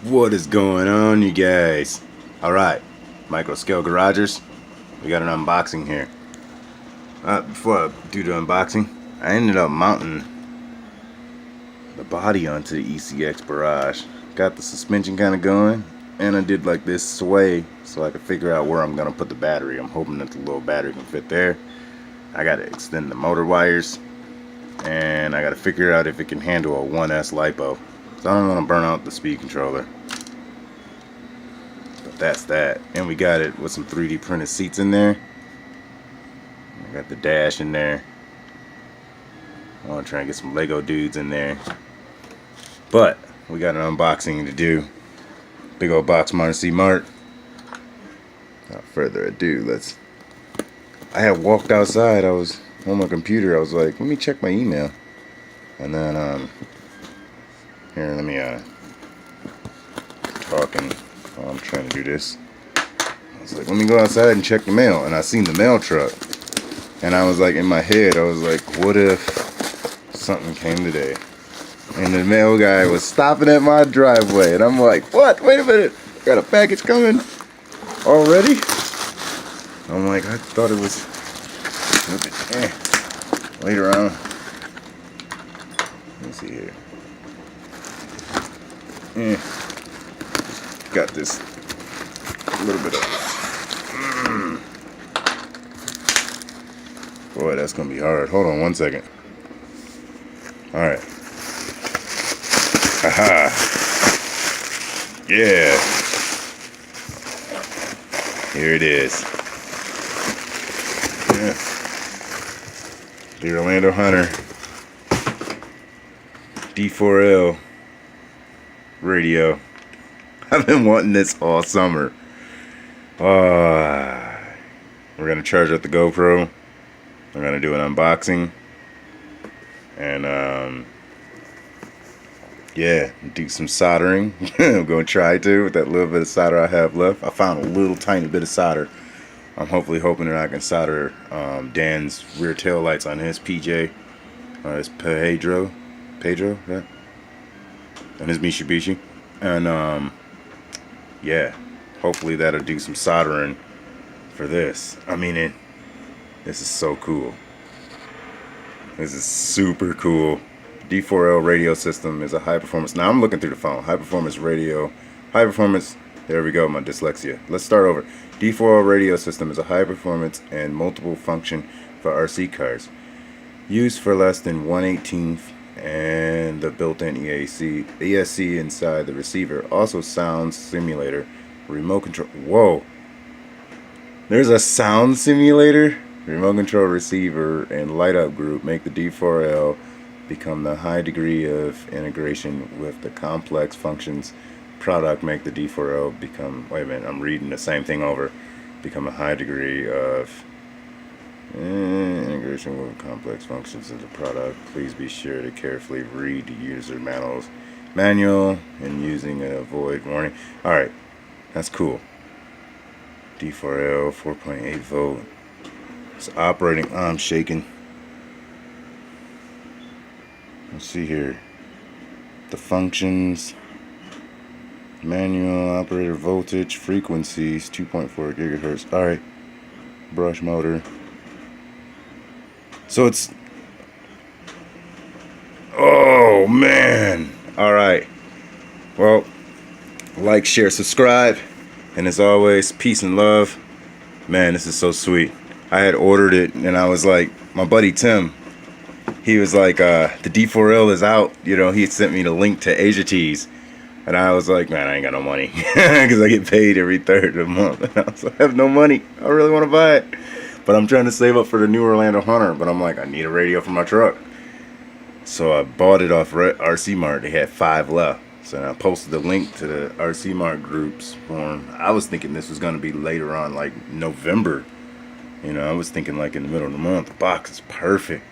What is going on, you guys? Alright, micro scale garagers, we got an unboxing here. Before I do the unboxing, I ended up mounting the body onto the ECX barrage. Got the suspension kind of going, and I did like this sway so I could figure out where I'm going to put the battery. I'm hoping that the little battery can fit there. I got to extend the motor wires, and I got to figure out if it can handle a 1S LiPo. So I don't want to burn out the speed controller. But that's that. And we got it with some 3D printed seats in there. I got the dash in there. I want to try and get some Lego dudes in there. But we got an unboxing to do. Big old box, Marcy Mart. Without further ado, I had walked outside. I was on my computer. I was like, let me check my email. And then, here, let me, talking while I'm trying to do this. I was like, let me go outside and check the mail. And I seen the mail truck. And I was like, in my head, I was like, what if something came today? And the mail guy was stopping at my driveway. And I'm like, what? Wait a minute. Got a package coming already? I'm like, I thought it was later on. Let me see here. Got this little bit of boy, that's gonna be hard. Hold on one second. Alright. Aha. Yeah. Here it is. Yeah. The Orlandoo Hunter D4l radio. I've been wanting this all summer. We're gonna charge up the GoPro. I'm gonna do an unboxing, and yeah, do some soldering. I'm gonna try to with that little bit of solder I have left. I found a little tiny bit of solder. I'm hoping that I can solder Dan's rear tail lights on his PJ, his Pedro, yeah, and his Mitsubishi, and yeah, hopefully that'll do some soldering for this. I mean, this is so cool. This is super cool. D4l radio system is a high performance. Now I'm looking through the phone. High performance radio. High performance. There we go. My dyslexia. Let's start over. D4l radio system is a high performance and multiple function for RC cars. Used for less than 1/18th and the built-in ESC inside the receiver. Also sound simulator. Remote control. Whoa. There's a sound simulator. Remote control receiver and light up group make the D4l become the high degree of integration with the complex functions product make the D4l become, wait a minute, I'm reading the same thing over, become a high degree of integration with complex functions of the product. Please be sure to carefully read the user manual and using an avoid warning. Alright, that's cool. D4l 4.8 volt. It's operating. I'm shaking. Let's see here. The functions. Manual operator voltage frequencies 2.4 gigahertz. Alright. Brush motor. So it's. Oh man. Alright. Well, like, share, subscribe. And as always, peace and love. Man, this is so sweet. I had ordered it, and I was like, my buddy Tim, he was like, the D4l is out. You know, he sent me the link to Asia Tees. And I was like, man, I ain't got no money. Because I get paid every third of the month. And I was like, I have no money. I really want to buy it. But I'm trying to save up for the new Orlandoo Hunter. But I'm like, I need a radio for my truck. So I bought it off RC Mart. They had 5 left. So I posted the link to the RC Mart groups form. I was thinking this was going to be later on, like November. You know, I was thinking like in the middle of the month. The box is perfect.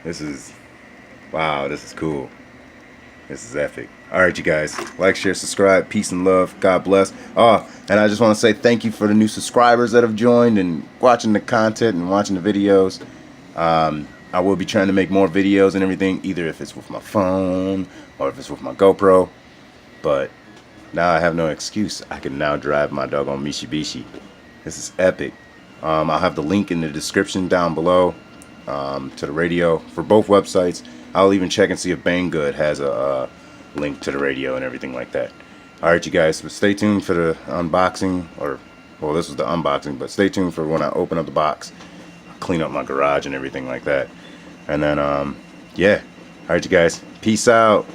This is, wow, this is cool. This is epic. Alright, you guys. Like, share, subscribe. Peace and love. God bless. Oh, and I just want to say thank you for the new subscribers that have joined and watching the content and watching the videos. I will be trying to make more videos and everything, either if it's with my phone or if it's with my GoPro. But Now I have no excuse. I can now drive my doggone Mitsubishi. This is epic. I'll have the link in the description down below to the radio for both websites. I'll even check and see if Banggood has a link to the radio and everything like that. Alright, you guys, but stay tuned for the unboxing, or, well, this was the unboxing, but stay tuned for when I open up the box, clean up my garage and everything like that. And then, yeah. Alright, you guys, peace out.